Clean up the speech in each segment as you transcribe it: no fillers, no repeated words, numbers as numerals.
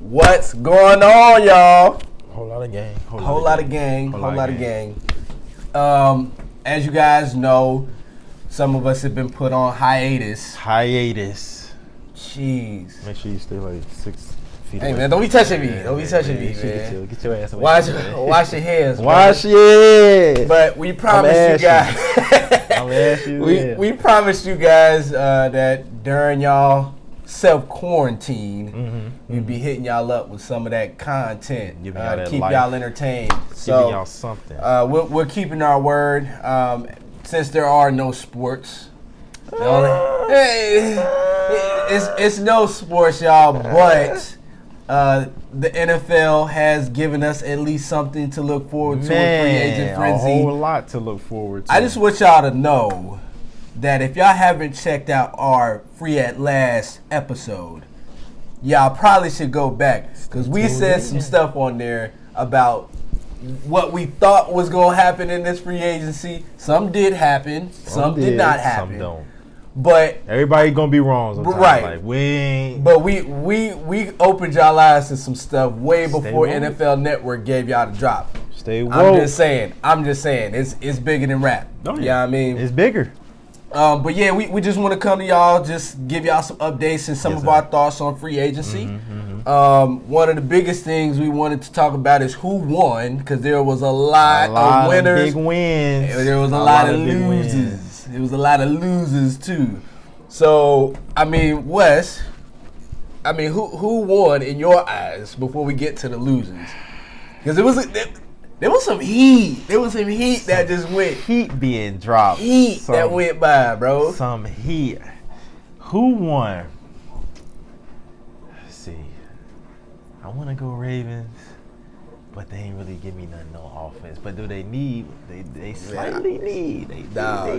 What's going on, y'all? Whole lot of gang. Whole lot of gang. As you guys know, some of us have been put on hiatus. Jeez. Make sure you stay like 6 feet Hey away. man, don't be touching me. Don't be touching me, Get man. your ass away. Wash your hands. Wash it. But we promised you guys. I'm asking you. we promised you guys that during y'all self-quarantine, we'd be hitting y'all up with some of that content Giving y'all to that keep life. y'all entertained. Giving So y'all something. we're keeping our word. Since there are no sports, it's no sports, y'all. But the NFL has given us at least something to look forward to. With free agent a frenzy. whole lot to look forward to. I just want y'all to know that if y'all haven't checked out our Free at Last episode, y'all probably should go back because we said some stuff on there about what we thought was going to happen in this free agency. Some did happen, some did not happen. Some don't. But Everybody gonna be wrong sometimes. Right. Like we ain't. But we opened y'all eyes to some stuff way before woke. NFL Network gave y'all the drop. Stay woke. I'm just saying, it's bigger than rap. Oh, yeah. You know what I mean? It's bigger. But yeah, we just want to come to y'all, just give y'all some updates and some Yes, of sir. our thoughts on free agency. One of the biggest things we wanted to talk about is who won, because there was a lot of winners. Big wins. There was a lot of big wins. losers. There was a lot of losers too. So I mean, Wes, who won in your eyes before we get to the losers? Because there was some heat. There was some heat that just went. Heat being dropped. That went by, bro. Some heat. Who won? Let's see. I want to go Ravens, but they ain't really give me no offense. But do they need? They slightly need. They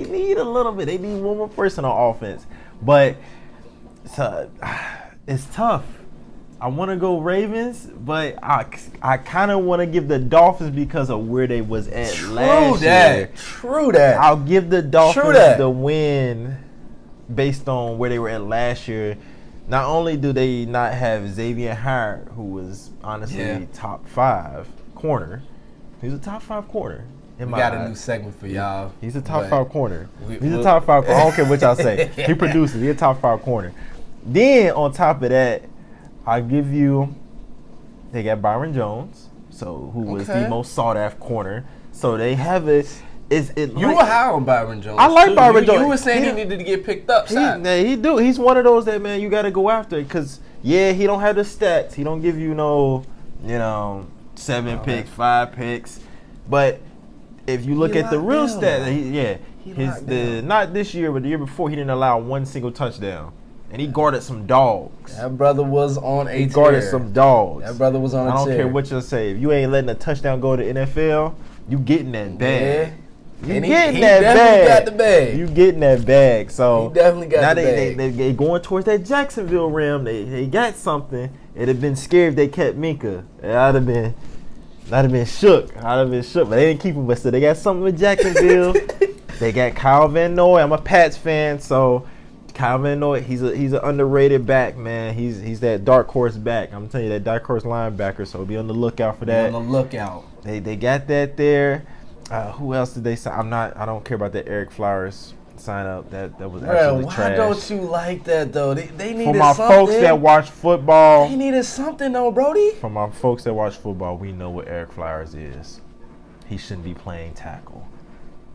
need a little bit. They need one more person on offense. But it's tough. I want to go Ravens, but I kind of want to give the Dolphins because of where they was at last year. True that. I'll give the Dolphins the win based on where they were at last year. Not only do they not have Xavier Howard, who was honestly top 5 corner. He's a top 5 corner. We got a new segment for y'all. He's a top 5 corner. He's a top 5 corner. I don't care what y'all say. He produces. He's a top 5 corner. Then on top of that, I'll give you, they got Byron Jones, who was the most sought after corner. So they have it. You were high on Byron Jones. I like Byron Jones. You were saying he needed to get picked up. He do. He's one of those that, man, you got to go after. Because, he don't have the stats. He don't give you 7 picks, 5 picks. But if you look at the real stats, not this year, but the year before, he didn't allow one single touchdown. And he guarded some dogs. That brother was on a tear. He guarded some dogs. That brother was on a tear. I don't care what you say. If you ain't letting a touchdown go to NFL, you getting that bag. Yeah. You And getting he that definitely bag. got the bag. You getting that bag. So he definitely got the bag. They going towards that Jacksonville rim. They got something. It'd have been scary if they kept Minka. I'd have been shook. But they didn't keep him. But still, they got something with Jacksonville. They got Kyle Van Noy. I'm a Pats fan, so Kyle Van Noy, he's an underrated back, man. He's that dark horse back. I'm telling you, that dark horse linebacker. So be on the lookout for that. On the lookout. They got that there. Who else did they sign? I don't care about that Eric Flowers sign up. That was absolutely why trash. don't you like that though? They needed For my something. folks that watch football. They needed something though, Brody. For my folks that watch football, we know what Eric Flowers is. He shouldn't be playing tackle.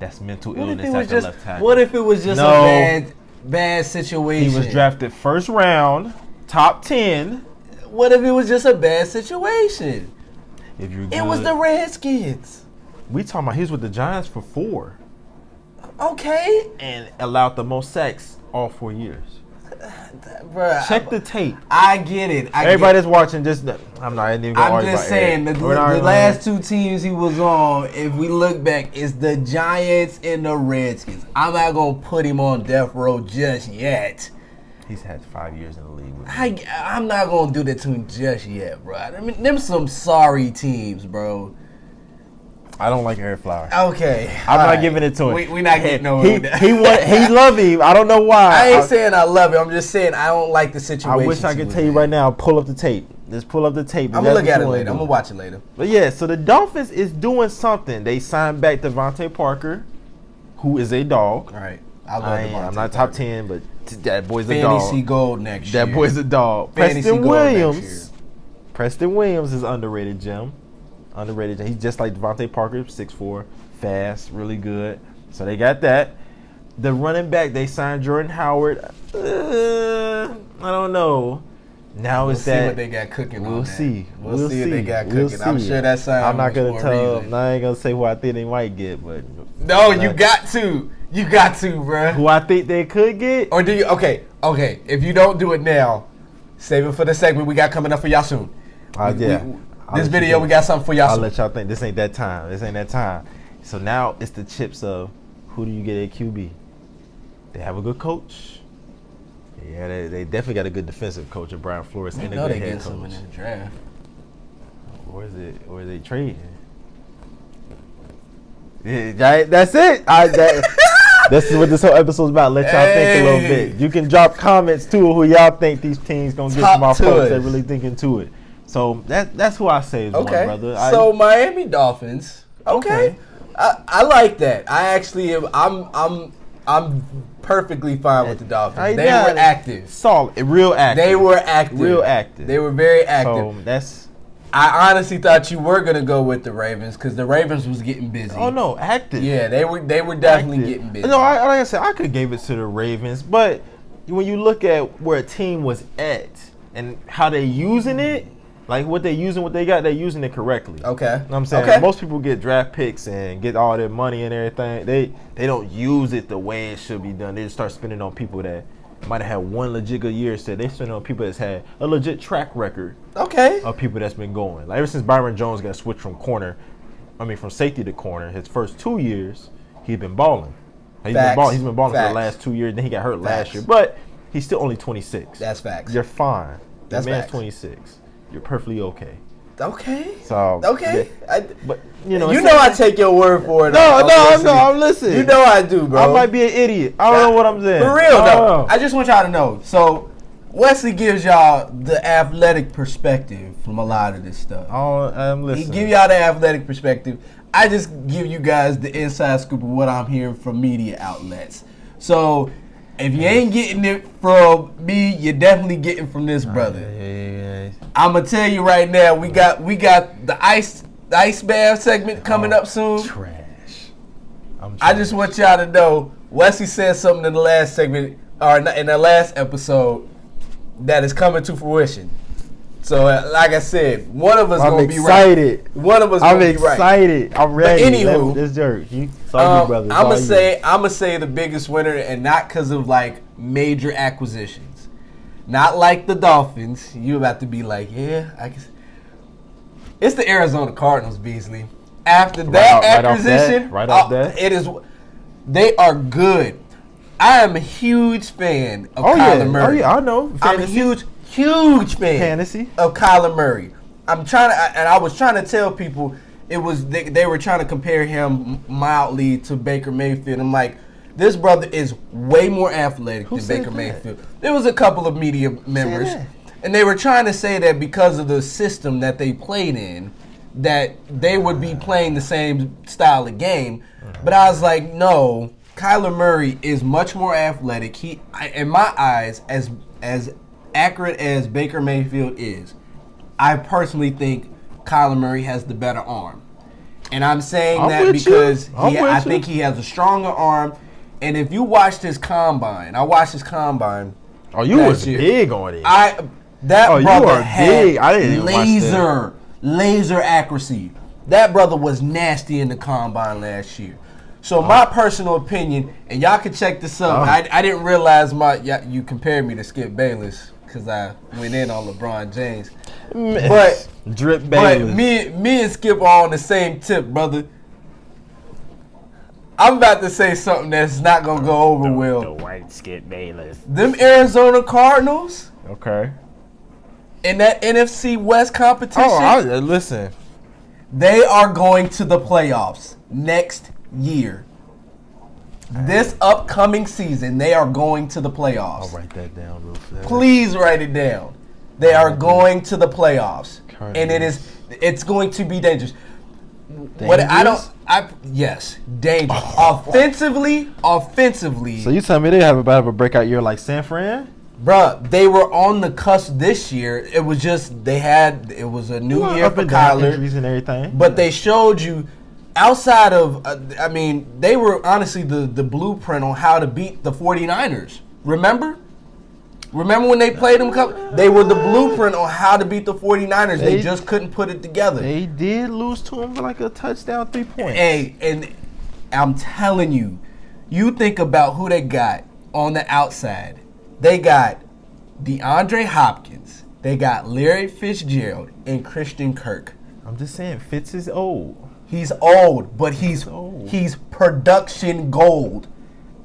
That's mental illness at the left tackle. What if it was just a bad situation? He was drafted first round, top 10. What if it was just a bad situation? If you're good, it was the Redskins. We talking about he was with the Giants for 4. Okay. And allowed the most sacks all 4 years. Bruh, Check the tape. I get it. Everybody that's watching, I'm not even going to argue just about saying, Eric. the last 2 teams he was on, if we look back, is the Giants and the Redskins. I'm not going to put him on death row just yet. He's had 5 years in the league. I'm not going to do that to him just yet, bro. I mean, them some sorry teams, bro. I don't like Eric Flowers. Okay. I'm not giving it to him. We not getting nowhere with that. He love him. I don't know why. I ain't saying I love him. I'm just saying I don't like the situation. I wish I could tell you right now, pull up the tape. Just pull up the tape. I'm gonna look at it later. I'm gonna watch it later. But yeah, so the Dolphins is doing something. They signed back Devontae Parker, who is a dog. All right. I'm not top 10, but that boy's a dog. Fantasy gold next year. That boy's a dog. Preston Williams is underrated, Jim. Underrated. He's just like Devontae Parker, 6'4", fast, really good. So they got that. The running back, they signed Jordan Howard. I don't know. Now we'll it's that. See what they got cooking. We'll see. We'll see what they got cooking. I'm sure that sign. I'm not gonna tell. I ain't gonna say who I think they might get, but no, you got to. You got to, bruh. Who I think they could get? Or do you? Okay. If you don't do it now, save it for the segment we got coming up for y'all soon. This video, we got something for y'all soon. I'll let y'all think. This ain't that time. So now it's the chips of who do you get at QB? They have a good coach. Yeah, they definitely got a good defensive coach, and Brian Flores, and a good head coach. Someone in the draft. Or is they trading? Yeah, that's it. This is what this whole episode's about. Let y'all think a little bit. You can drop comments too who y'all think these teams gonna get from our folks that really think into it. So that's who I say is one, brother. So Miami Dolphins. Okay. I like that. I actually am. I'm perfectly fine with the Dolphins. They were active. Solid. Real active. They were active. Real active. They were very active. So that's. I honestly thought you were gonna go with the Ravens because the Ravens was getting busy. Oh no, active. Yeah, they were definitely getting busy. No, like I said, I could have gave it to the Ravens, but when you look at where a team was at and how they using it, like what they using, what they got, they're using it correctly. Okay. You know what I'm saying? Okay. Most people get draft picks and get all their money and everything. They don't use it the way it should be done. They just start spending on people that might have had one legit good year instead. They spend on people that's had a legit track record. Okay. Of people that's been going. Like ever since Byron Jones got switched from safety to corner, his first 2 years, he's been balling. He's been balling for the last 2 years. Then he got hurt last year, but he's still only 26. That's facts. You're fine. That's man's facts. 26. You're perfectly okay. Okay. So okay. But I take your word for it. No, I'm listening. You know I do, bro. I might be an idiot. I don't know what I'm saying. For real though. I just want y'all to know. So Wesley gives y'all the athletic perspective from a lot of this stuff. I'm listening. He give y'all the athletic perspective. I just give you guys the inside scoop of what I'm hearing from media outlets. So if you ain't getting it from me, you're definitely getting from this brother. I'm gonna tell you right now, we got the ice bath segment coming up soon. Trash. I just want y'all to know, Wesley said something in the last segment or in the last episode that is coming to fruition. So, like I said, one of us gonna be right. One of us gonna be right. I'm excited. I'm ready. But anywho, this jerk. I'm gonna say the biggest winner, and not because of like major acquisitions, not like the Dolphins. You about to be like, yeah, I guess it's the Arizona Cardinals, Beasley. After that acquisition, it is. They are good. I am a huge fan of Kyler Murray. Oh yeah, I know. I'm a huge fan of Kyler Murray. I was trying to tell people they were trying to compare him mildly to Baker Mayfield. I'm like, this brother is way more athletic than Baker Mayfield. There was a couple of media members, and they were trying to say that because of the system that they played in, that they would be playing the same style of game. But I was like, no, Kyler Murray is much more athletic. He, in my eyes, as accurate as Baker Mayfield is, I personally think Kyler Murray has the better arm. And I'm saying that because I think he has a stronger arm. And if you watched his combine, I watched his combine. Oh, you was big on it. Brother had laser accuracy. That brother was nasty in the combine last year. So my personal opinion, and y'all can check this up. I didn't realize you compared me to Skip Bayless because I went in on LeBron James. But Drip Bayless. But me and Skip are on the same tip, brother. I'm about to say something that's not gonna go over well. The white Skip Bayless. Them Arizona Cardinals. Okay. In that NFC West competition. Listen. They are going to the playoffs next year. This upcoming season, they are going to the playoffs. I'll write that down real fast. Please write it down. They are going to the playoffs, and Cardinals. it's going to be dangerous. Dangerous? Yes, dangerous. Offensively. So you tell me they have about a breakout year like San Fran? Bruh, they were on the cusp this year. It was just it was a new year Up for and down, Kyler. injuries and everything. But they showed you outside of, they were honestly the blueprint on how to beat the 49ers. Remember? Remember when they played them? They were the blueprint on how to beat the 49ers. They just couldn't put it together. They did lose to him for like a touchdown, 3 points. Hey, and I'm telling you, you think about who they got on the outside. They got DeAndre Hopkins. They got Larry Fitzgerald and Christian Kirk. I'm just saying, Fitz is old. He's old, but he's old. he's production gold.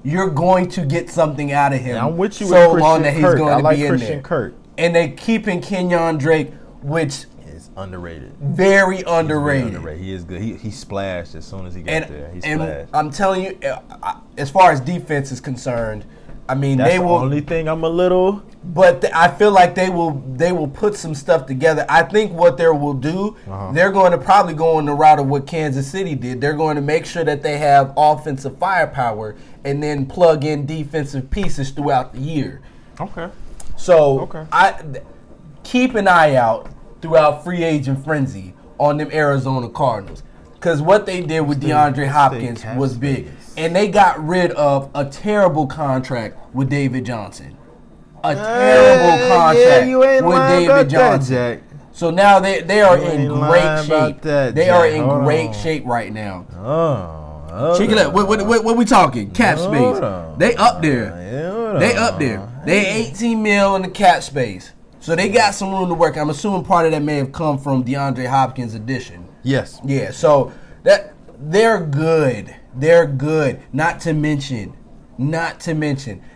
You're going to get something out of him. Yeah, I'm with you so with long Christian that he's Kirk. going I to like be in Christian there. Kirk. And they keeping Kenyon Drake, which He's underrated. very underrated. He is good. He splashed as soon as he got And, there. He and splashed. I'm telling you, as far as defense is concerned, I mean That's they the will. only thing I'm a little. But I feel like they will put some stuff together. I think what they will do, they're going to probably go on the route of what Kansas City did. They're going to make sure that they have offensive firepower and then plug in defensive pieces throughout the year. Okay. So Okay. Keep an eye out throughout free agent frenzy on them Arizona Cardinals. Because what they did with DeAndre Hopkins was big. And they got rid of a terrible contract with David Johnson. A terrible contract with David Johnson. Jack. So now they are You in ain't great lying shape. about that, They are Jack. in Hold great on. shape right now. Oh. Check it out. What we talking? Cap space. Hold on. They up there. They up there. They 18 mil in the cap space. So they got some room to work. I'm assuming part of that may have come from DeAndre Hopkins' addition. Yes. Yeah, so that they're good. They're good. Not to mention,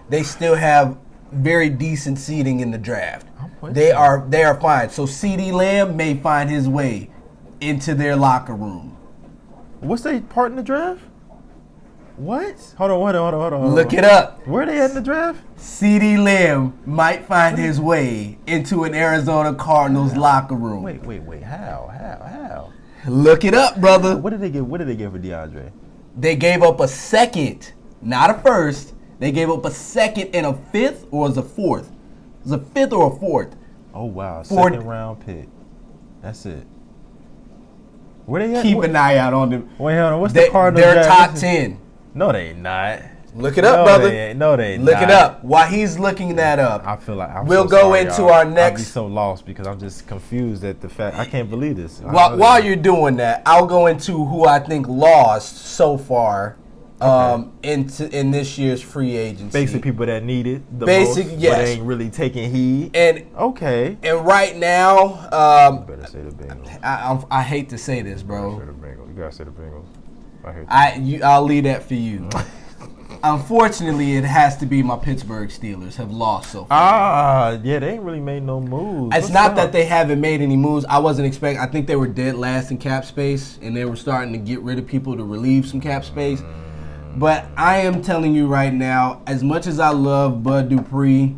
they still have very decent seating in the draft. They are fine. So CeeDee Lamb may find his way into their locker room. What's their part in the draft? What? Hold on. Look it up. Where are they at in the draft? CeeDee Lamb might find his way into an Arizona Cardinals locker room. Wait. How? Look it up, brother. What did they get? What did they get for DeAndre? They gave up a second, not a first. They gave up a second and a fifth, or was it a fourth? It was a fifth or a fourth. Oh wow, Fourth. second round pick. That's it. Where they at? Keep an eye out on them. Wait, hold on. What's the Cardinals? They're draft? top 10. No, they not. Look it up, No, brother. They ain't. No, they Look not. it up. While he's looking that up, I feel like we'll so go sorry, into y'all. our I'll be next. so lost because I'm just confused at the fact I can't believe this. While you're doing that, I'll go into who I think lost so far in this year's free agency. basically people that need it the Basic, most, yes. but ain't really taking heed. And Okay. right now, You better say the Bengals. I hate to say this, bro. Say the Bengals. You gotta say the Bengals. I hate that. I'll leave that for you. Unfortunately, it has to be my Pittsburgh Steelers have lost so far. Yeah, they ain't really made no moves. It's What's not up? that they haven't made any moves. I wasn't expecting. I think they were dead last in cap space, and they were starting to get rid of people to relieve some cap space. But I am telling you right now, as much as I love Bud Dupree,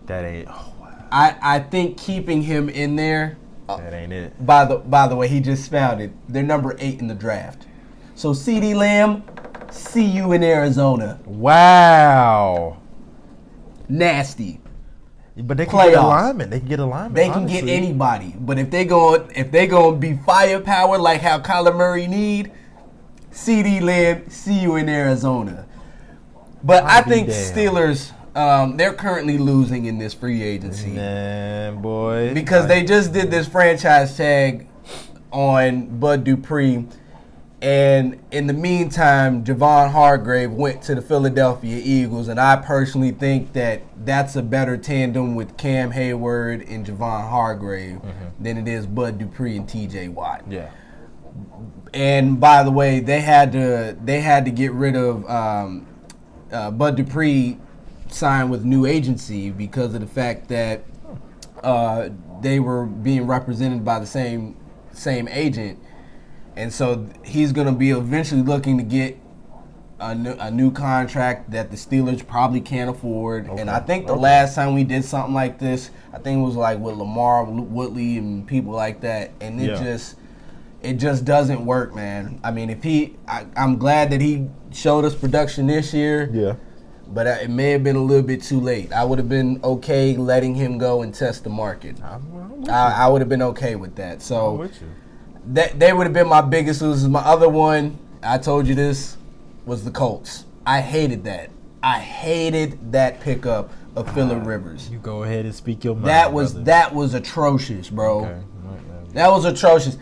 that ain't. Oh, wow. I think keeping him in there. That ain't it. By the way, he just found it. They're number 8 in the draft. So CeeDee Lamb, see you in Arizona. Wow. Nasty. But they can Playoffs. get alignment. They can get alignment. They can get anybody, but if they gonna be firepower like how Kyler Murray need, CeeDee Lamb, see you in Arizona. But I think damned. Steelers, they're currently losing in this free agency Man, boy. because they just did this franchise tag on Bud Dupree, and in the meantime, Javon Hargrave went to the Philadelphia Eagles, and I personally think that that's a better tandem with Cam Hayward and Javon Hargrave than it is Bud Dupree and T.J. Watt. Yeah. And by the way, they had to get rid of Bud Dupree signed with new agency because of the fact that they were being represented by the same agent. And so he's going to be eventually looking to get a new contract that the Steelers probably can't afford. Okay. And I think the last time we did something like this, I think it was like with Lamar Woodley and people like that. And it just doesn't work, man. I mean, I'm glad that he showed us production this year. Yeah. But it may have been a little bit too late. I would have been okay letting him go and test the market. I would have been okay with that. So I'm with you. They would have been my biggest losers. My other one, I told you this, was the Colts. I hated that. I hated that pickup of Phillip Rivers. You go ahead and speak your mind. That was atrocious, bro. Okay. That was atrocious.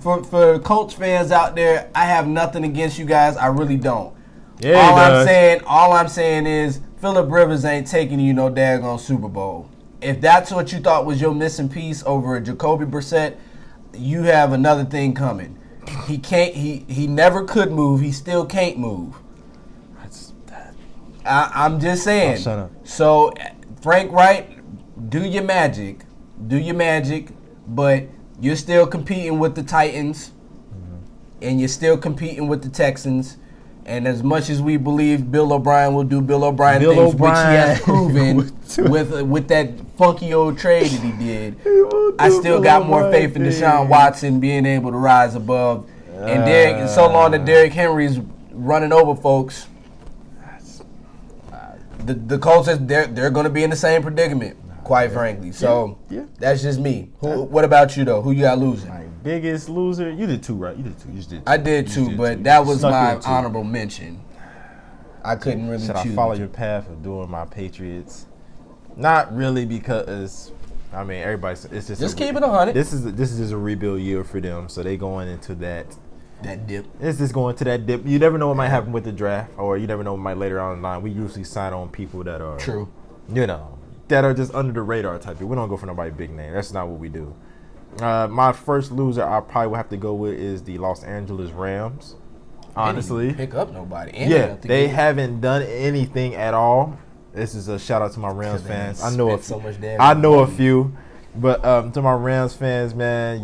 For Colts fans out there, I have nothing against you guys. I really don't. Yeah, all I'm saying is Phillip Rivers ain't taking you no daggone Super Bowl. If that's what you thought was your missing piece over Jacoby Brissett, you have another thing coming. He can't. He never could move. He still can't move. I'm just saying. Oh, shut up. So Frank Wright, do your magic, but you're still competing with the Titans, and you're still competing with the Texans. And as much as we believe Bill O'Brien will do Bill O'Brien things, which he has proven with that funky old trade that he did, I still got more faith in Deshaun Watson being able to rise above. And so long that Derrick Henry's running over folks, the Colts, they're going to be in the same predicament, quite frankly. So that's just me. What about you, though? Who you got losing? My biggest loser? You did two, right? You did two. I did two, but that was my honorable mention. I couldn't really choose. Should I follow your path of doing my Patriots? Not really, because I mean everybody's. It's just keep it 100. This is just a rebuild year for them, so they going into that dip. It's just going to that dip. You never know what might happen with the draft, or you never know what might later on in the line. We usually sign on people that are true, that are just under the radar type. We don't go for nobody big name. That's not what we do. My first loser I probably would have to go with is the Los Angeles Rams. Honestly, pick up nobody. They haven't done anything at all. This is a shout out to my Rams fans. I know a few, but to my Rams fans, man,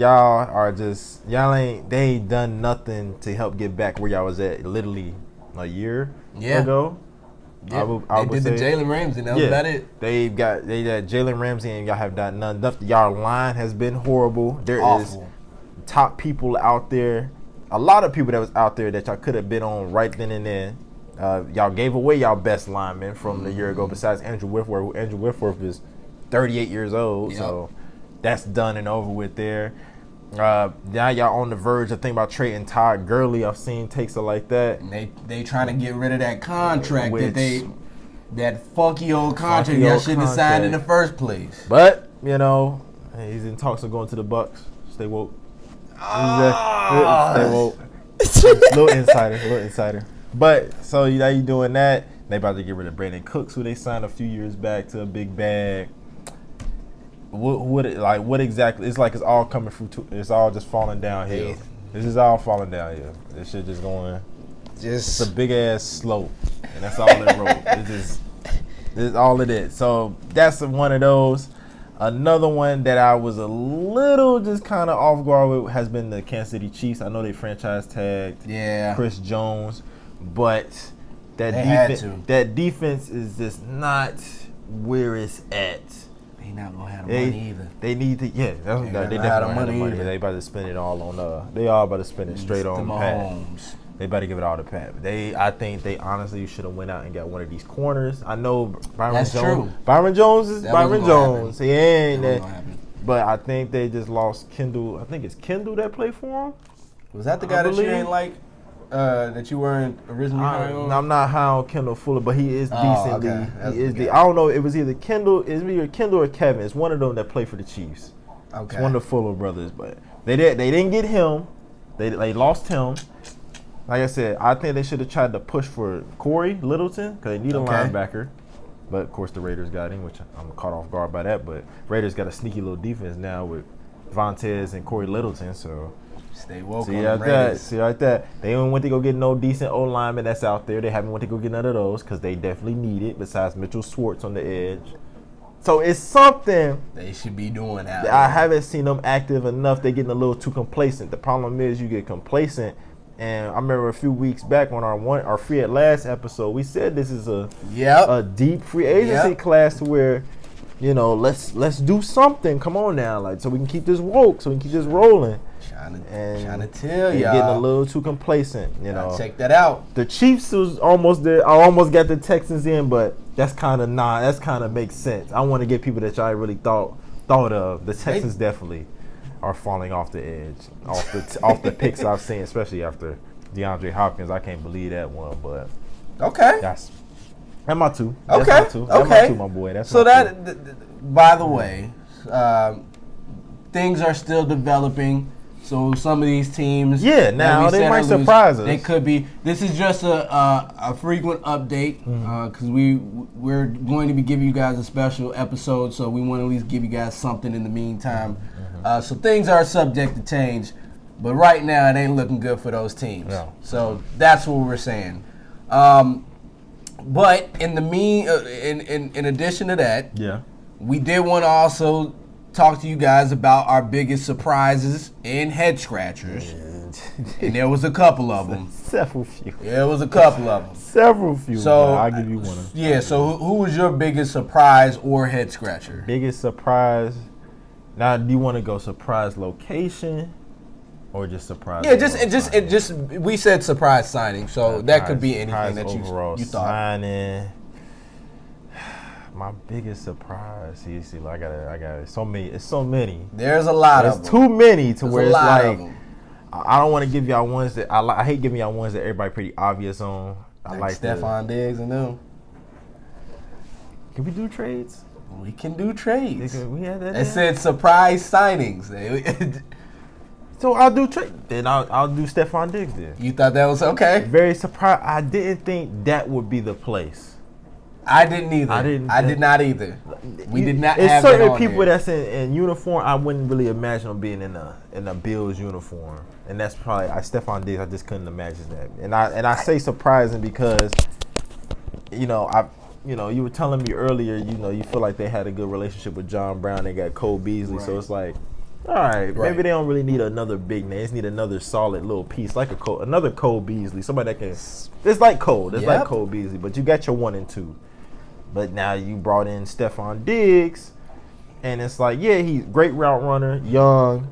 they ain't done nothing to help get back where y'all was at literally a year ago. Yeah, they did the Jalen Ramsey, and that was about it. They got Jalen Ramsey, and y'all have done none. Y'all line has been horrible. There is top people out there, a lot of people that was out there that y'all could have been on right then and there. Y'all gave away y'all best lineman from the year ago, besides Andrew Whitworth. Andrew Whitworth is 38 years old, so that's done and over with there. Now y'all on the verge of thinking about trading Todd Gurley. I've seen takes like that. And they trying to get rid of that contract that funky old contract y'all shouldn't have signed in the first place. But he's in talks of going to the Bucks. Stay woke. Stay woke. Little insider. But so now you doing that. They about to get rid of Brandon Cooks, who they signed a few years back to a big bag. What exactly? It's like it's all coming through. It's all just falling downhill. Yeah. This is all falling downhill. This shit just going. It's a big ass slope, and that's all it wrote. This is all it is. So that's one of those. Another one that I was a little just kind of off guard with has been the Kansas City Chiefs. I know they franchise tagged Chris Jones, but that defense is just not where it's at. They not gonna have the money either. They need to, they definitely don't have the money either. They about to spend it all on. They are about to spend it straight on Pat. They better give it all to Pat. I think they honestly should have went out and got one of these corners. I know Byron Jones. True. Byron Jones is Byron Jones. He ain't that. But I think they just lost Kendall. I think it's Kendall that played for him. Was that the guy that you ain't like? That you weren't originally high on? I'm not high on Kendall Fuller, but he is decently. Okay. He is I don't know. It was either Kendall. It's either Kendall or Kevin. It's one of them that play for the Chiefs. Okay. It's one of the Fuller brothers, but they didn't get him. They lost him. Like I said, I think they should have tried to push for Corey Littleton because they need a linebacker. But of course the Raiders got him, which I'm caught off guard by that. But Raiders got a sneaky little defense now with Vontaze and Corey Littleton, so. Stay woke See like that. They don't went to go get no decent O lineman that's out there. They haven't went to go get none of those because they definitely need it. Besides Mitchell Schwartz on the edge, so it's something they should be doing out I haven't seen them active enough. They're getting a little too complacent. The problem is you get complacent, And I remember a few weeks back on our free at last episode, we said this is a deep free agency class where, you know, let's do something. Come on now, like, so we can keep this woke, so we can keep this rolling. Trying to tell y'all, getting a little too complacent. You know, check that out. The Chiefs was almost there. I almost got the Texans in, but that's kind of That's kind of makes sense. I want to get people that y'all really thought of. The Texans definitely are falling off the edge, off the picks I've seen, especially after DeAndre Hopkins. I can't believe that one, but that's my two. That's my two. That's my two, my boy. That's so that. By the way, things are still developing. So some of these teams, now they might surprise us. They could be. This is just a frequent update because we're going to be giving you guys a special episode. So we want to at least give you guys something in the meantime. So things are subject to change, but right now it ain't looking good for those teams. No. So that's what we're saying. But in in addition to that, we did want to also talk to you guys about our biggest surprises and head scratchers. And there was a couple of them. Several few. There was a couple of them. Several few. So I'll give you one. Yeah, so who was your biggest surprise or head scratcher? Biggest surprise. Now, do you want to go surprise location or just surprise? Yeah, just we said surprise signing, so that could be anything that you thought. Signing. My biggest surprise, see, I got it. So many. It's so many. There's a lot of them. There's too many to where it's like I don't want to give y'all ones that I hate giving y'all ones that everybody pretty obvious on. I like Stephon Diggs and them. Can we do trades? We can do trades. We had that. It said surprise signings. So I'll do trade. Then I'll do Stephon Diggs then. You thought that was okay? Very surprised. I didn't think that would be the place. I didn't either. I did not either. We did not have It's certain that on people there. that's in uniform. I wouldn't really imagine them being in a Bills uniform, and that's probably Stephon Diggs. I just couldn't imagine that. And I say surprising because, you were telling me earlier, you feel like they had a good relationship with John Brown. They got Cole Beasley, so it's like, all right, maybe they don't really need another big name. They just need another solid little piece, like another Cole Beasley, somebody that can. It's like Cole. It's like Cole Beasley, but you got your 1 and 2. But now you brought in Stephon Diggs, and it's like, he's great route runner, young,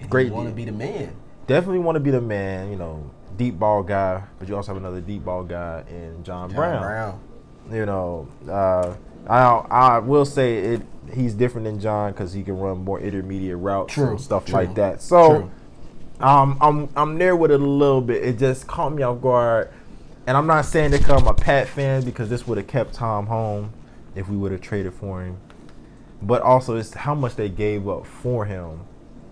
great. Want to be the man. Definitely want to be the man. Deep ball guy, but you also have another deep ball guy in John Brown. I will say he's different than John because he can run more intermediate routes and stuff like that. So, I'm there with it a little bit. It just caught me off guard. And I'm not saying that because I'm a Pat fan, because this would have kept Tom home if we would have traded for him. But also, it's how much they gave up for him.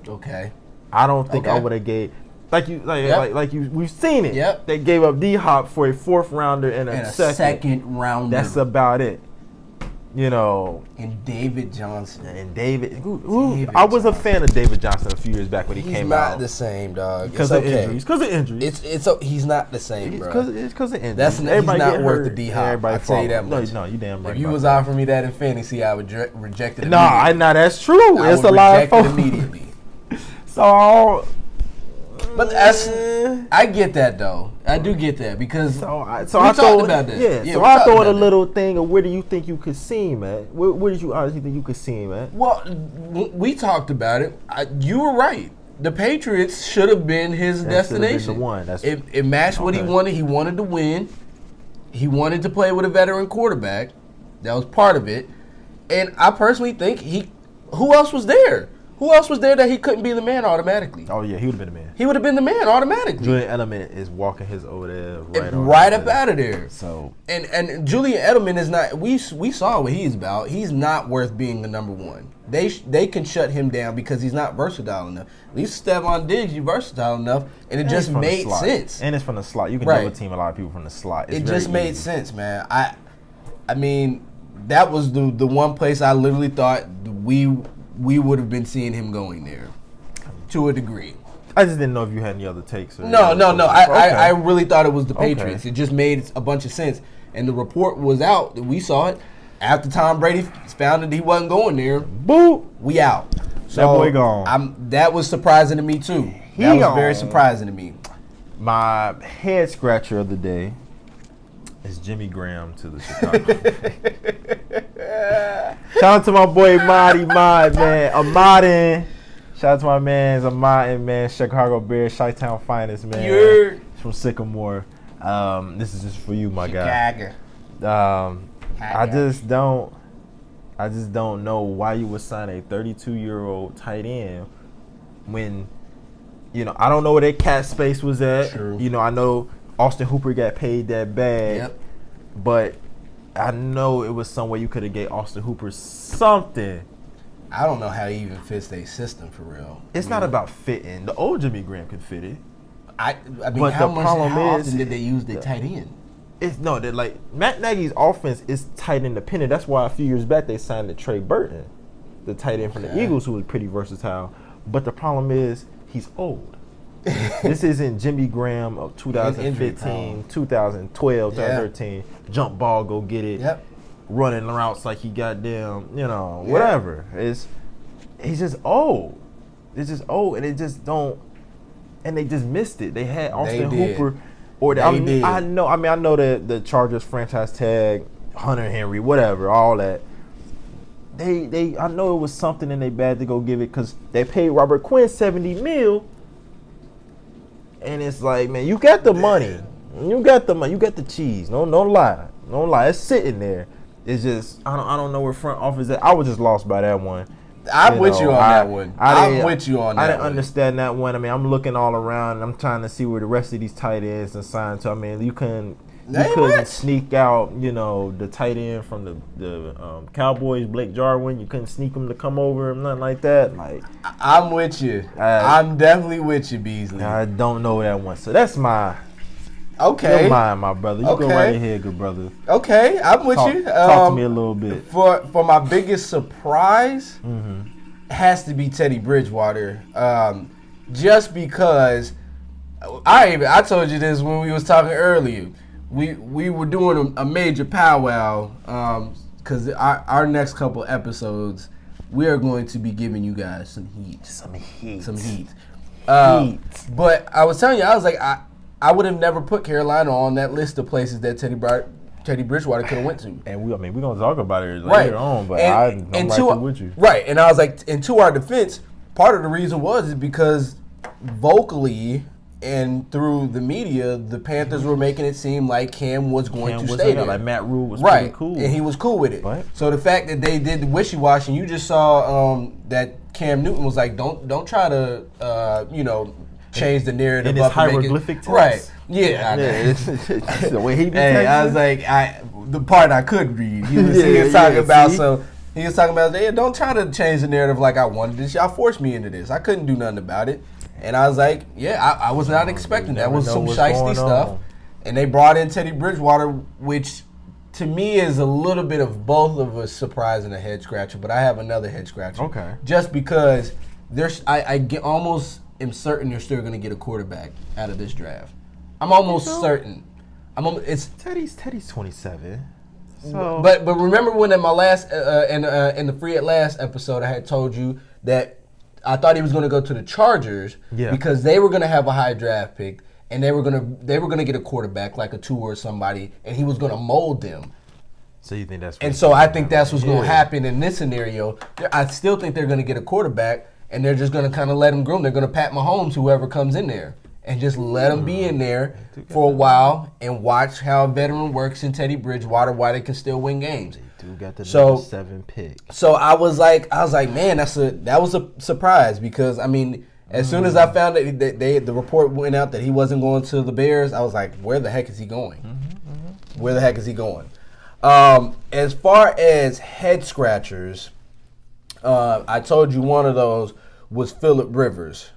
Okay. I don't think I would have gave we've seen it. Yep. They gave up D-Hop for a 4th rounder and a second rounder. That's about it. And David Johnson. And David a fan of David Johnson a few years back when he came out. He's not the same, dog. Because of injuries. He's not the same, bro. It's because of injuries. He's not worth the D-Hop. I'll tell you that much. No, you damn right. If you was offering me that in fantasy, I would reject it. No, that's true. It's a lot of folks. Immediately. So, but I get that though. I do get that because so I talked about that. Yeah, so I throw in a little thing of where do you think you could see him at? Where did you honestly think you could see him at? Well, we talked about it. You were right. The Patriots should have been his destination. Been the one. It matched what he wanted. He wanted to win. He wanted to play with a veteran quarterback. That was part of it. And I personally think who else was there? Who else was there that he couldn't be the man automatically? Oh, yeah, he would have been the man. He would have been the man automatically. Julian Edelman is walking his over there right up out of there. So and Julian Edelman is not. We saw what he's about. He's not worth being the number one. They can shut him down because he's not versatile enough. At least Stephon Diggs, you're versatile enough, and it just made sense. And it's from the slot. You can double team a lot of people from the slot. It just made sense, man. I mean, that was the one place I literally thought we would have been seeing him going there, to a degree. I just didn't know if you had any other takes. No. I really thought it was the Patriots. It just made a bunch of sense. And the report was out. We saw it. After Tom Brady found that he wasn't going there, boop, we out. So that boy gone. That was surprising to me too. That was very surprising to me. My head scratcher of the day is Jimmy Graham to the Chicago. Shout out to my boy Ahmad, man. Ahmadin. Shout out to my man Ahmadin, man. Chicago Bears, Chi-Town finest, man. You're from Sycamore. This is just for you, my Chicago. guy. I just don't know why you would sign a 32-year-old tight end when, I don't know where their cap space was at. True. I know Austin Hooper got paid that bag. Yep. But I know it was some way you could have gave Austin Hooper something. I don't know how he even fits their system for real. It's not about fitting. The old Jimmy Graham could fit it. I mean, But how the problem is- often did they use the tight end? They're like Matt Nagy's offense is tight independent. That's why a few years back they signed Trey Burton, the tight end from the Eagles, who was pretty versatile. But the problem is he's old. This isn't Jimmy Graham of 2015, 2012, 2013. Jump ball, go get it. Yep. Running routes like he goddamn, whatever. He's just old. It's just old, and it just don't. And they just missed it. They had Austin Hooper, I know that the Chargers franchise tag, Hunter Henry, whatever, all that. I know it was something in their bag to go give it because they paid Robert Quinn $70 million. And it's like, man, you got the money. You got the money. You got the cheese. No lie. No lie. It's sitting there. It's just, I don't know where front office is. I was just lost by that one. I'm with you on that one. I'm with you on that. I didn't understand that one. I mean, I'm looking all around and I'm trying to see where the rest of these tight ends are signed to. I mean, you couldn't sneak out, the tight end from the Cowboys, Blake Jarwin. You couldn't sneak him to come over, nothing like that. Like, I'm with you. I'm definitely with you, Beasley. I don't know that one. So that's my. Okay. You're mine, my brother. You go right ahead, good brother. Okay, I'm with you. Talk to me a little bit. For my biggest surprise, has to be Teddy Bridgewater. Just because I told you this when we was talking earlier. We were doing a major powwow because our next couple episodes we are going to be giving you guys some heat. But I was telling you, I was like, I would have never put Carolina on that list of places that Teddy Bridgewater could have went to. And we're gonna talk about it later on, but I'm right with you. Right, and I was like, and to our defense, part of the reason is because vocally and through the media, the Panthers were making it seem like Cam was going to stay there. Like Matt Rule was pretty cool. And he was cool with it. Right. So the fact that they did the wishy-washy, and you just saw that Cam Newton was like, don't try to, change the narrative. In his hieroglyphic text. Right. Yeah. It's the way he be Hey, I was like, the part I could read. He was talking about, so he was talking about, don't try to change the narrative like I wanted this. Y'all forced me into this. I couldn't do nothing about it. And I was like, I was not expecting that. That was some shiesty stuff. And they brought in Teddy Bridgewater, which to me is a little bit of both of a surprise and a head scratcher. But I have another head scratcher. Okay. Just because almost am certain they're still going to get a quarterback out of this draft. I'm almost certain. Teddy's 27. So. But remember when in my last in the Free at Last episode I had told you that I thought he was going to go to the Chargers because they were going to have a high draft pick and they were going to get a quarterback like a Tua or somebody, and he was going to mold them. So you think that's? And so I think that's what's going to happen in this scenario. I still think they're going to get a quarterback, and they're just going to kind of let him groom. They're going to Pat Mahomes whoever comes in there, and just let him be in there for a while and watch how a veteran works in Teddy Bridgewater, why they can still win games. They do got the number 7 pick. So I was like, man, that was a surprise because I mean, as soon as I found that the report went out that he wasn't going to the Bears, I was like, where the heck is he going? Where the heck is he going? As far as head scratchers, I told you one of those was Phillip Rivers.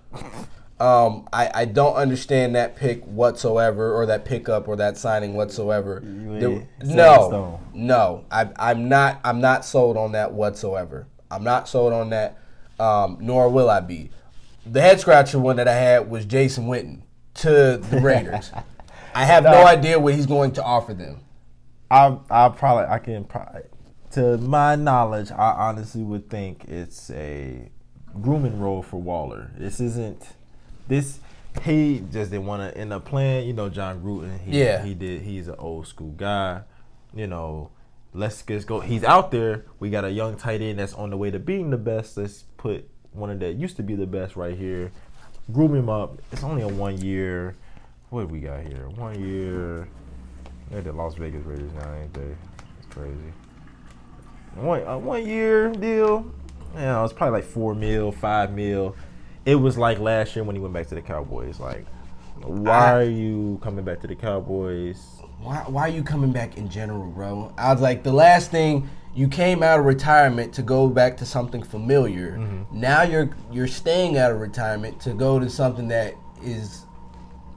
I don't understand that pick whatsoever, or that pickup, or that signing whatsoever. No, I'm not sold on that whatsoever. I'm not sold on that, nor will I be. The head scratcher one that I had was Jason Witten to the Raiders. I have no idea what he's going to offer them. To my knowledge, I honestly would think it's a grooming role for Waller. This isn't He just didn't want to end up playing. You know, John Gruden. He's an old school guy. You know, let's just go. He's out there. We got a young tight end that's on the way to being the best. Let's put one of that used to be the best right here. Groom him up. It's only a 1 year. What have we got here? 1 year. They're the Las Vegas Raiders now, ain't they? It's crazy. A 1 year deal. Yeah, it's probably like $4 million, $5 million. It was like last year when he went back to the Cowboys. Like, why are you coming back to the Cowboys? Why are you coming back in general, bro? I was like, the last thing, you came out of retirement to go back to something familiar. Mm-hmm. Now you're staying out of retirement to go to something that is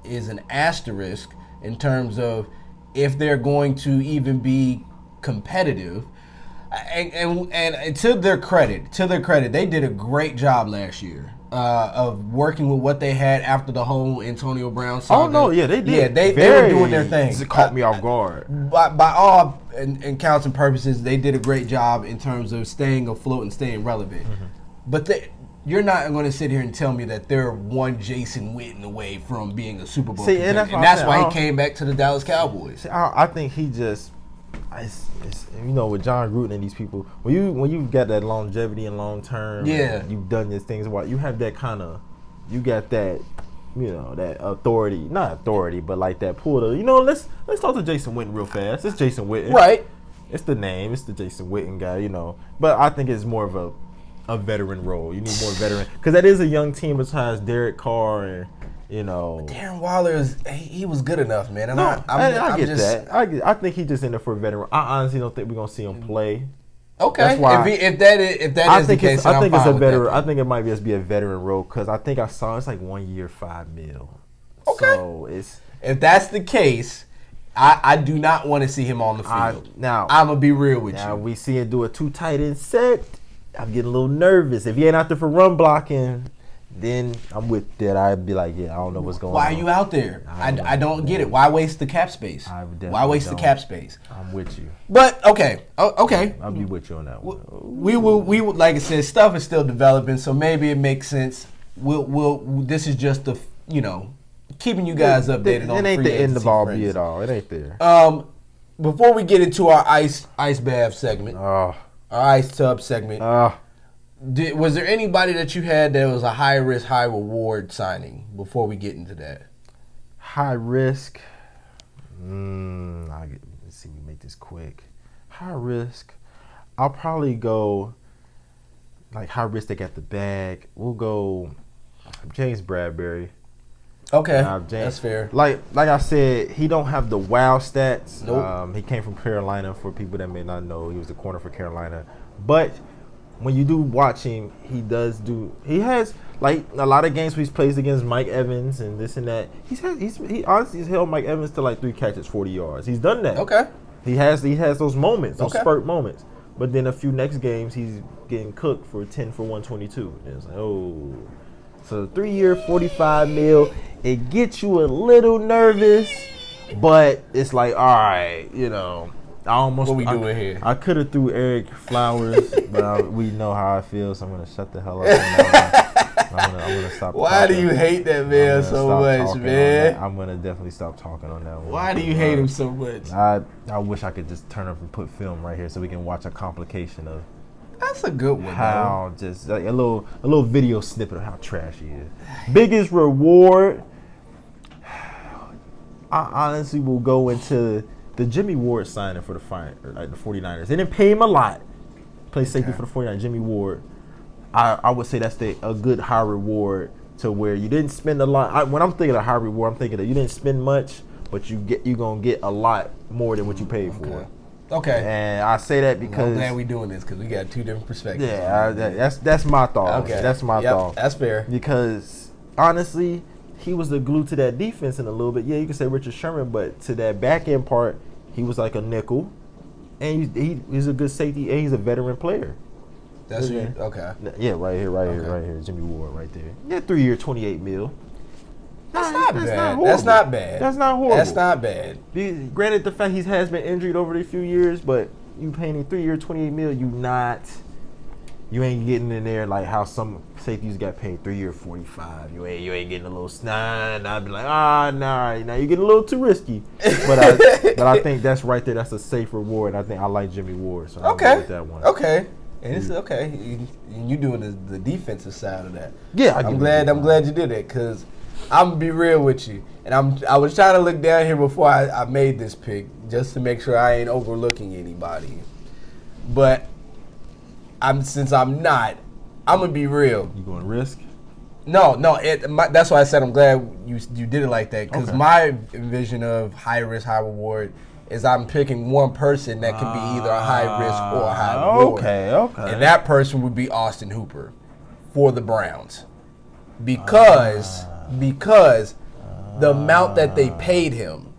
an asterisk in terms of if they're going to even be competitive. And to their credit, they did a great job last year of working with what they had after the whole Antonio Brown saga. Oh no, yeah, they did. Yeah, they were doing their thing. It caught me off guard. By all and counts and purposes, they did a great job in terms of staying afloat and staying relevant. Mm-hmm. But you're not going to sit here and tell me that they're one Jason Witten away from being a Super Bowl contender. And that's why he came back to the Dallas Cowboys. See, I think he just. It's, you know, with John Gruden and these people, when you've got that longevity and long term, you've done these things. You have that kind of, you got that, you know, that authority, not authority, but like that pull to, you know, let's talk to Jason Witten real fast. It's Jason Witten, right? It's the name. It's the Jason Witten guy, you know. But I think it's more of a veteran role. You need more veteran because that is a young team besides Derek Carr and. You know, Darren Waller he was good enough, man. And I get that. I think he just in there for a veteran. I honestly don't think we're gonna see him play. Okay, that's why if that is the case, I think it's a veteran. I think it might just be a veteran role because I think I saw it's like 1 year, $5 million. Okay, so if that's the case, I do not want to see him on the field. Now I'm gonna be real with you. Now we see him do a 2 tight end set. I'm getting a little nervous. If he ain't out there for run blocking. Then I'm with that. I'd be like, yeah, I don't know what's going on. Why are you out there? I don't get it. Why waste the cap space? Why waste the cap space? I'm with you. But okay. I'll be with you on that one. We will like I said, stuff is still developing, so maybe it makes sense. This is just the keeping you guys updated on. It ain't the end of all be it all. It ain't there. Before we get into our ice bath segment, our ice tub segment. Was there anybody that you had that was a high risk, high reward signing before we get into that? High risk. Let's see, we make this quick. High risk. I'll probably go like high risk. They got the bag. We'll go James Bradbury. Okay, that's fair. Like I said, he don't have the wow stats. Nope. He came from Carolina. For people that may not know, he was the corner for Carolina, but. When you do watch him, he has like a lot of games where he's plays against Mike Evans and this and that. He honestly has held Mike Evans to like 3 catches, 40 yards. He's done that. Okay. He has those moments, those spurt moments. But then a few next games he's getting cooked for 10 for 122. And it's like, oh. So 3 year, $45 million. It gets you a little nervous, but it's like, all right, you know. What we doing here? I could have threw Eric Flowers, but we know how I feel, so I'm gonna shut the hell up. I'm gonna stop. Why do you hate that man so much, man? I'm gonna definitely stop talking on that one. Why do you hate him so much? I wish I could just turn up and put film right here so we can watch a complication of. That's a good one. How just like a little video snippet of how trash he is. Biggest reward. I honestly will go into. The Jimmy Ward signing for the 49ers. They didn't pay him a lot. Play safety for the 49ers. Jimmy Ward. I would say that's a good high reward to where you didn't spend a lot. When I'm thinking of high reward, I'm thinking that you didn't spend much, but you're gonna get a lot more than what you paid for. Okay. And I say that because I'm glad we doing this because we got 2 different perspectives. Yeah, that's my thought. Okay. That's my thought. That's fair. Because honestly. He was the glue to that defense in a little bit. Yeah, you could say Richard Sherman, but to that back end part, he was like a nickel, and he's a good safety, and he's a veteran player. That's okay. Yeah, right here, Jimmy Ward, right there. Yeah, 3 year, $28 million. That's not bad. That's not bad. That's not horrible. That's not bad. Granted, the fact he has been injured over the few years, but you paying him 3 year, $28 million, you ain't getting in there like how some safeties got paid 3 year 45. You ain't getting a little snide. I'd be like, nah, now you get a little too risky. But I think that's right there. That's a safe reward. I think I like Jimmy Ward, so I'll go with that one. Okay. And it's okay. You doing the defensive side of that. Yeah, I'm glad you did it, because I'm gonna be real with you. And I was trying to look down here before I made this pick, just to make sure I ain't overlooking anybody. But since I'm not, I'm gonna be real. You going risk? No. That's why I said I'm glad you did it like that, because my vision of high risk, high reward is I'm picking one person that can be either a high risk or a high reward. Okay. And that person would be Austin Hooper for the Browns, because the amount that they paid him.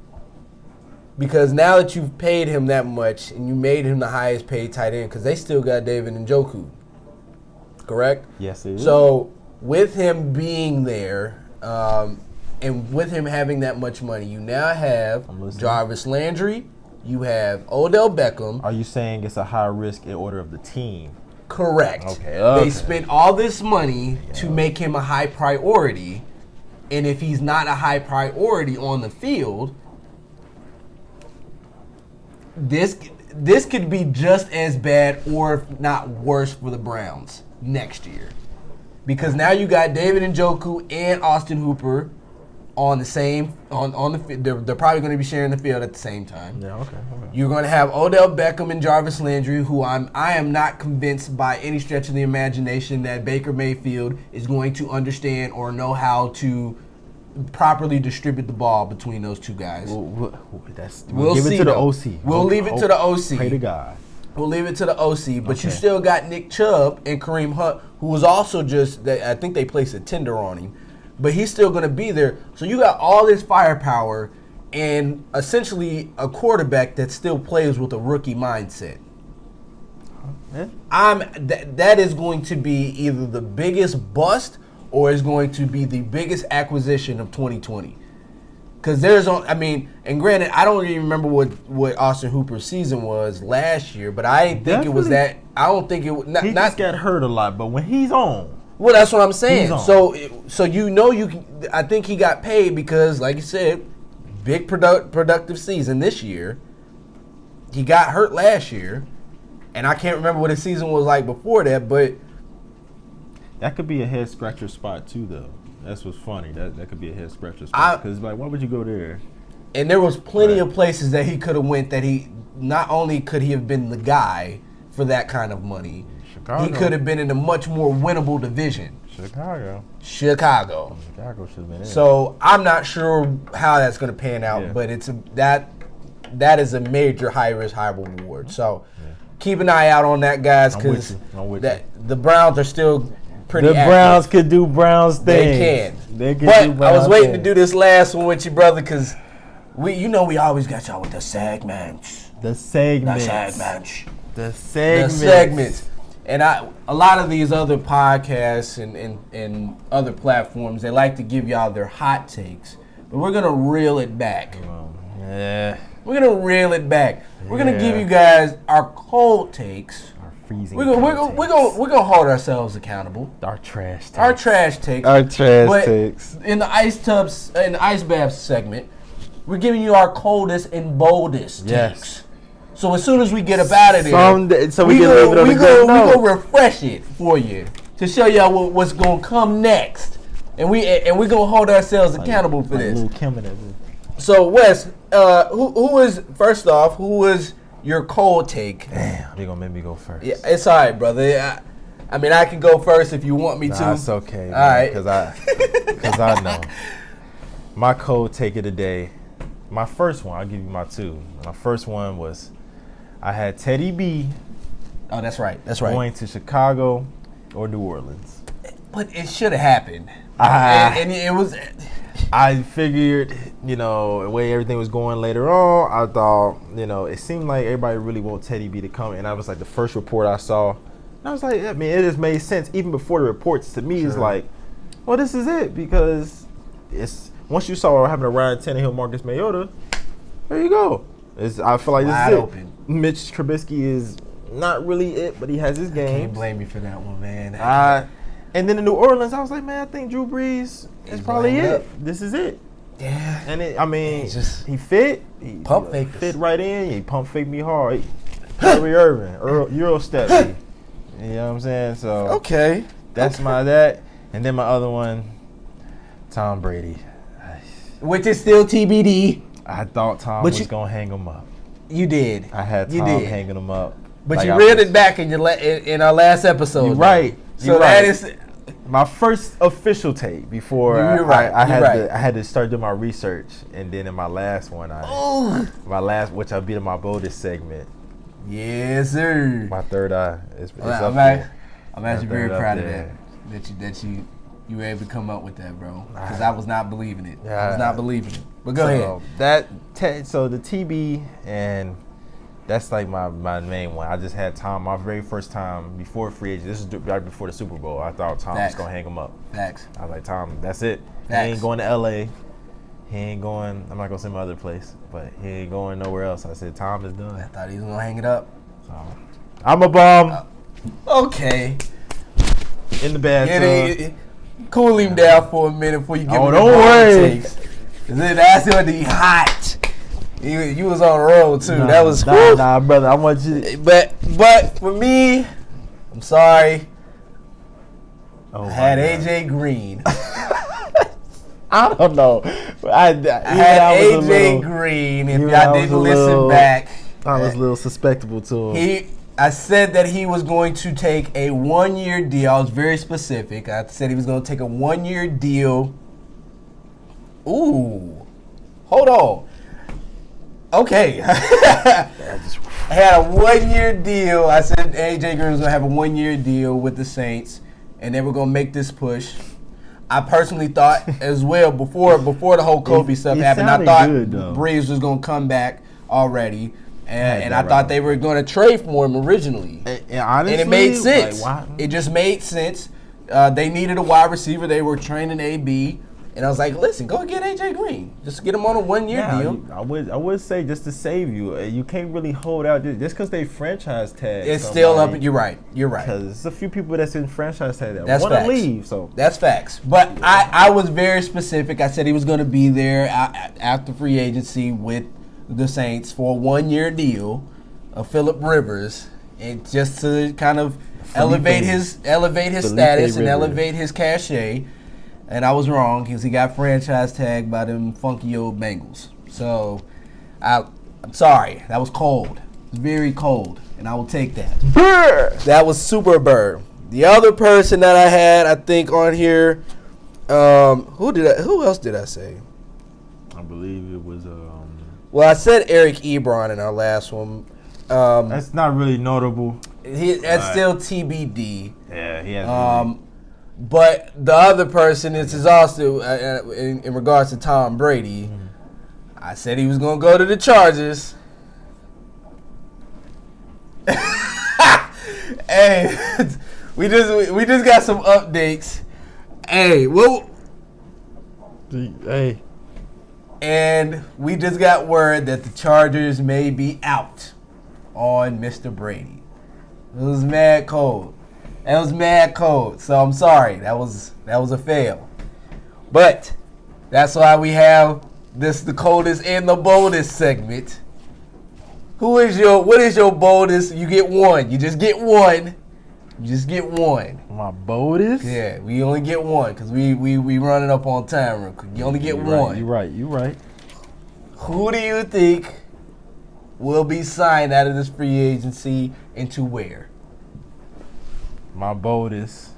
Because now that you've paid him that much and you made him the highest paid tight end, because they still got David Njoku. Correct? Yes, it is. So with him being there, and with him having that much money, you now have Jarvis Landry, you have Odell Beckham. Are you saying it's a high risk in order of the team? Correct. Okay. They spent all this money to make him a high priority, and if he's not a high priority on the field, this could be just as bad, or if not worse, for the Browns next year, because now you got David Njoku and Austin Hooper on the same on the field. They're probably going to be sharing the field at the same time. Yeah, okay. You're going to have Odell Beckham and Jarvis Landry, who I am not convinced by any stretch of the imagination that Baker Mayfield is going to understand or know how to properly distribute the ball between those two guys. We'll give see, it to the though. OC. We'll leave it to the OC. Pray to God. We'll leave it to the OC, but you still got Nick Chubb and Kareem Hunt, who was also I think they placed a tender on him, but he's still going to be there. So you got all this firepower and essentially a quarterback that still plays with a rookie mindset. Yeah. That is going to be either the biggest bust or is going to be the biggest acquisition of 2020. Because and granted, I don't even remember what Austin Hooper's season was last year, but I didn't think it was that. I don't think it was. He just got hurt a lot, but when he's on. Well, that's what I'm saying. So you can. I think he got paid because, like you said, big productive season this year. He got hurt last year, and I can't remember what his season was like before that, but. That could be a head scratcher spot too, though. That's what's funny. That could be a head scratcher spot, because why would you go there? And there was plenty of places that he could have went that he not only could he have been the guy for that kind of money, Chicago. he could have been in a much more winnable division. Chicago should have been in. So I'm not sure how that's going to pan out, but that is a major high risk, high reward. So keep an eye out on that, guys, because the Browns are still. The Browns could do Browns things. They can. But I was waiting to do this last one with you, brother, because we always got y'all with the segments. The segments. And a lot of these other podcasts and other platforms, they like to give y'all their hot takes, but we're gonna reel it back. We're gonna reel it back. We're gonna give you guys our cold takes. We're gonna hold ourselves accountable. Our trash takes. But in the ice bath segment, we're giving you our coldest and boldest takes. So as soon as we get up out of there, we go refresh it for you to show y'all what's gonna come next, and we gonna hold ourselves accountable for this. So Wes, who is your cold take? Damn, you're gonna make me go first. Yeah, it's all right, brother. I mean, I can go first if you want me to. It's okay. All right, because I know my cold take of the day. My first one, I'll give you my two. My first one was I had Teddy B. Oh, that's right. Going to Chicago or New Orleans. But it should have happened. And it was. I figured, the way everything was going later on, I thought, it seemed like everybody really want Teddy B to come. And I was like, the first report I saw, and I was like, it just made sense. Even before the reports, to me, it's like, well, this is it. Because once you saw having a Ryan Tannehill, Marcus Mariota, there you go. I feel like wide this is open. It. Mitch Trubisky is not really it, but he has his games. Can't blame me for that one, man. And then in New Orleans, I was like, man, I think Drew Brees is probably lined it. up. This is it. Yeah. And he fit. He Pump faked us. fit right in. He pump faked me hard. Kyrie Irving, Euro step me. You know what I'm saying? So Okay. that's that. And then my other one, Tom Brady. Which is still TBD. I thought Tom was gonna hang him up. You did. I had Tom hanging him up. But like you reeled it back in in our last episode. You're right. So that is my first official take before You're right. I You're had to start doing my research, and then in my last one, which I'll be in my boldest segment. Yes, sir. My third eye is up there. I'm actually very proud of that you were able to come up with that, bro. Because I was not believing it. I was not believing it. But go ahead. So the TB, and that's like my main one. I just had Tom my very first time before free agent. This is right before the Super Bowl. I thought Tom was gonna hang him up. Facts. I was like, Tom, that's it. Facts. He ain't going to LA. He ain't going. I'm not gonna say my other place, but he ain't going nowhere else. I said, Tom is done. I thought he was gonna hang it up. So I'm a bum. Okay. In the bathtub. Cool him down for a minute before you give him the don't worry. takes. That's gonna be hot. You was on the road too. Nah, That was nah, brother. I want you. But for me, I'm sorry. Oh, I had AJ Green. I don't know. I had AJ Green. If y'all didn't listen back, I was a little suspectable to him. I said that he was going to take a 1-year deal. I was very specific. I said he was going to take a 1-year deal. Ooh. Hold on. Okay. I had a 1-year deal. I said AJ Green was going to have a 1-year deal with the Saints, and they were going to make this push. I personally thought as well before the whole Kobe stuff happened, I thought Brees was going to come back already. And I thought they were going to trade for him originally. And honestly, and it made sense. Like, it just made sense. They needed a wide receiver. They were training AB. And I was like, listen, go get AJ Green. Just get him on a 1-year deal. I would say just to save you, you can't really hold out just because they franchise tag. It's still up. You're right. Because there's a few people that's in franchise tag that want to leave. So that's facts. But I was very specific. I said he was going to be there after free agency with the Saints for a 1-year deal of Phillip Rivers, and just to kind of elevate his status and elevate his cachet. And I was wrong because he got franchise tagged by them funky old Bengals. So I'm sorry, that was cold. It was very cold, and I will take that. Brr! That was super bird. The other person that I had, I think, on here, who else did I say? I believe it was Well, I said Eric Ebron in our last one. that's not really notable. That's still TBD. Yeah, he has. But the other person is also in regards to Tom Brady. Mm-hmm. I said he was going to go to the Chargers. Hey, we just got some updates. Hey, Hey. And we just got word that the Chargers may be out on Mr. Brady. It was mad cold. So I'm sorry. That was a fail. But that's why we have the coldest and the boldest segment. What is your boldest? You get one. You just get one. My boldest? Yeah, we only get one because we running up on time real quick. You only get one. You're right. Who do you think will be signed out of this free agency and to where? My boldest.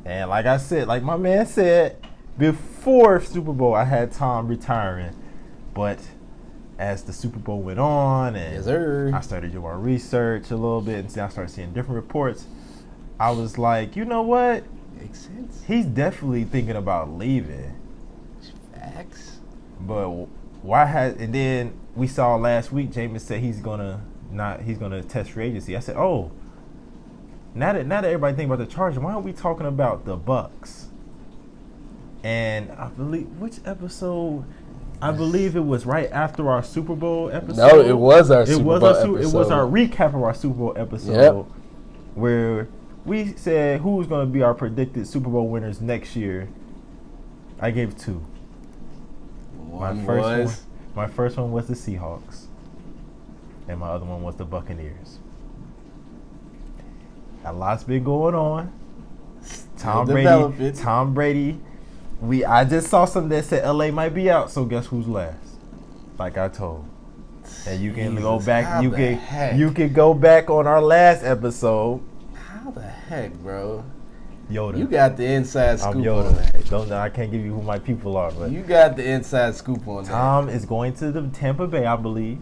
And like I said, like my man said, before Super Bowl, I had Tom retiring. But as the Super Bowl went on and yes, sir. I started doing my research a little bit and I started seeing different reports, I was like, you know what? Makes sense. He's definitely thinking about leaving. Facts. But and then we saw last week Jameis said he's gonna test free agency. I said, oh, now that everybody think about the Chargers, why aren't we talking about the Bucks? And I believe it was right after our Super Bowl episode. No, it was our Super Bowl episode. It was our recap of our Super Bowl episode where we said who was going to be our predicted Super Bowl winners next year. I gave 2. My first one was the Seahawks, and my other one was the Buccaneers. A lot's been going on. Tom Brady. I just saw something that said LA might be out. So guess who's last? Like I told. And you can go back. You can go back on our last episode. How the heck, bro? Yoda. You got the inside scoop. I'm Yoda. On that. I can't give you who my people are, but you got the inside scoop on that. Tom is going to the Tampa Bay, I believe,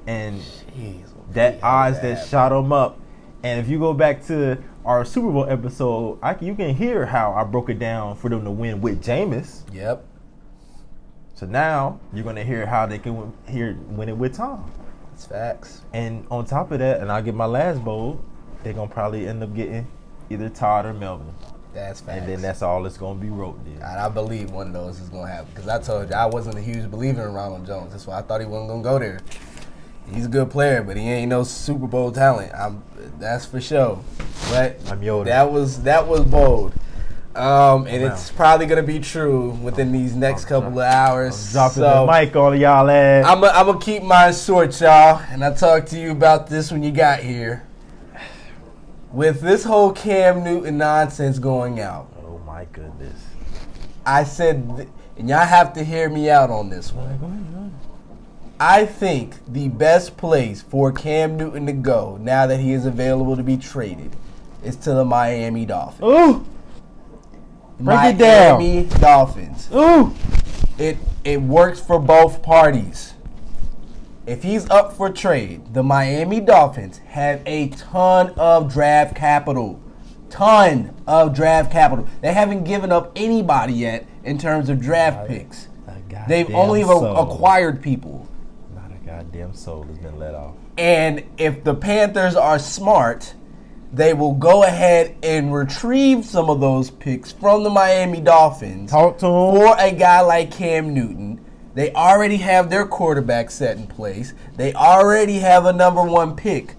and Jeez, that odds that shot him up. And if you go back to our Super Bowl episode, you can hear how I broke it down for them to win with Jameis. Yep. So now you're gonna hear how they can win it with Tom. That's facts. And on top of that, and I'll get my last bowl, they're gonna probably end up getting either Todd or Melvin. That's facts. And then that's all it's gonna be wrote then. And I believe one of those is gonna happen because I told you I wasn't a huge believer in Ronald Jones. That's why I thought he wasn't gonna go there. He's a good player, but he ain't no Super Bowl talent. That's for sure. But I'm Yoda. That was bold. And it's probably gonna be true within these next couple of hours. I'm dropping the mic on y'all ass. I'm gonna keep mine short, y'all, and I talked to you about this when you got here. With this whole Cam Newton nonsense going out, oh my goodness! I said, and y'all have to hear me out on this one. Go ahead. I think the best place for Cam Newton to go now that he is available to be traded is to the Miami Dolphins. Ooh! Break it down. Miami Dolphins. Ooh! It works for both parties. If he's up for trade, the Miami Dolphins have a ton of draft capital. They haven't given up anybody yet in terms of draft picks. They've only acquired people. Not a goddamn soul has been let off. And if the Panthers are smart, they will go ahead and retrieve some of those picks from the Miami Dolphins. Talk to him. For a guy like Cam Newton. They already have their quarterback set in place. They already have a number 1 pick.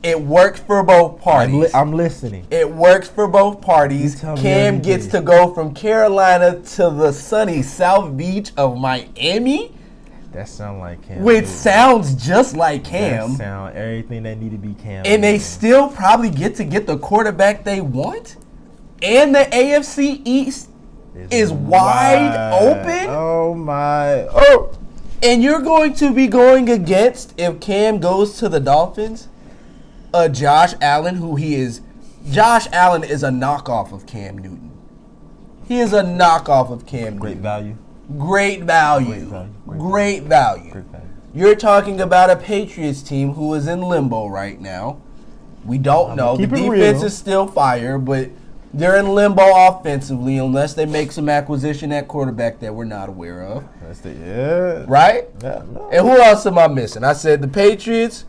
It works for both parties. I'm listening. It works for both parties. Cam gets to go from Carolina to the sunny South Beach of Miami. That sounds like Cam. Which sounds just like Cam. That sound everything that need to be Cam. And they still probably get the quarterback they want. And the AFC East is wide open. Oh my. Oh. And you're going to be going against, if Cam goes to the Dolphins, Josh Allen, who he is. Josh Allen is a knockoff of Cam Newton. He is a knockoff of Cam Great Newton. value. Great value. Great value. You're talking about a Patriots team who is in limbo right now. We don't know. The defense is still fire, but they're in limbo offensively unless they make some acquisition at quarterback that we're not aware of. Right? Yeah, no. And who else am I missing? I said the Patriots,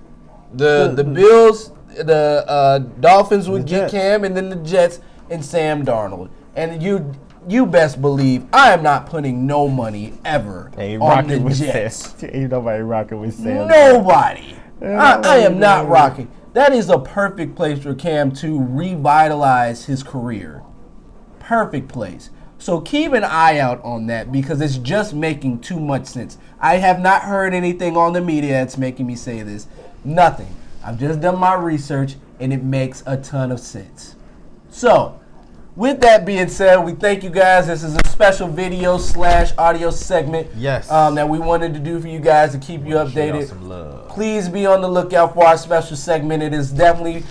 the Bills, the Dolphins would get Cam, and then the Jets and Sam Darnold. And you best believe I am not putting no money ever on the Jets. Ain't nobody rocking with Sam. Nobody. I am not rocking. That is a perfect place for Cam to revitalize his career. Perfect place. So keep an eye out on that because it's just making too much sense. I have not heard anything on the media that's making me say this. Nothing. I've just done my research and it makes a ton of sense. So, with that being said, we thank you guys. This is a special video/audio segment that we wanted to do for you guys to keep you updated. Please be on the lookout for our special segment. It is definitely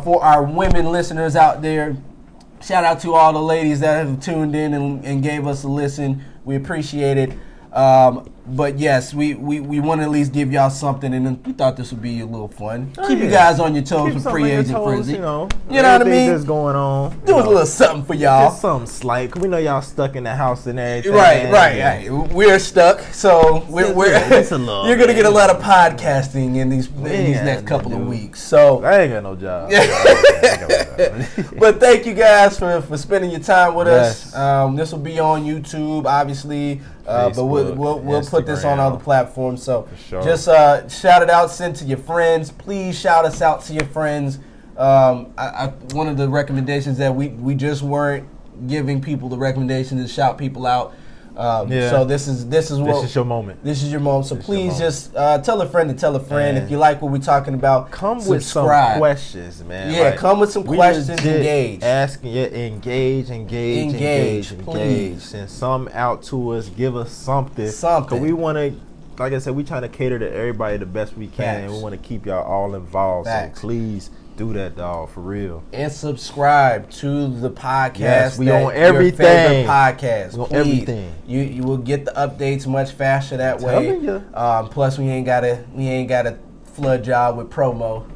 for our women listeners out there. Shout out to all the ladies that have tuned in and gave us a listen. We appreciate it. But yes, we want to at least give y'all something, and we thought this would be a little fun. Keep you guys on your toes with Free Agent Frenzy. You know what I mean? That's going on. Do a little something for y'all. Just something slight. Cause we know y'all stuck in the house and everything. Right. We're stuck, so you're gonna get a lot of podcasting in these next couple of weeks. So I ain't got no job. But thank you guys for spending your time with us. This will be on YouTube, obviously. But we'll put this on other platforms. So just shout it out, send to your friends. Please shout us out to your friends. One of the recommendations that we just weren't giving people the recommendation to shout people out. So this is your moment. This is your moment. So please just tell a friend to tell a friend. If you like what we're talking about, come subscribe. with some questions, man. Yeah, like, come with some questions. Engage. Asking, engage. Send some out to us. Give us something. Because we want to, like I said, we trying to cater to everybody the best we can. Facts. And we want to keep y'all all involved. Facts. So please do that, dog, for real. And subscribe to the podcast. Yes, we on everything. Your favorite podcast. We on everything. You will get the updates much faster that way. Plus, we ain't gotta flood y'all with promo.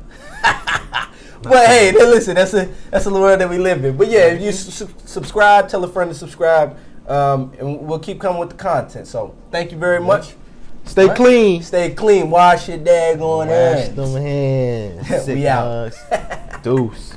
But hey, listen, that's a world that we live in. But yeah, if you subscribe, tell a friend to subscribe, and we'll keep coming with the content. So thank you very much. Stay clean. Stay clean. Wash your daggone hands. Wash them hands. We out. Deuce.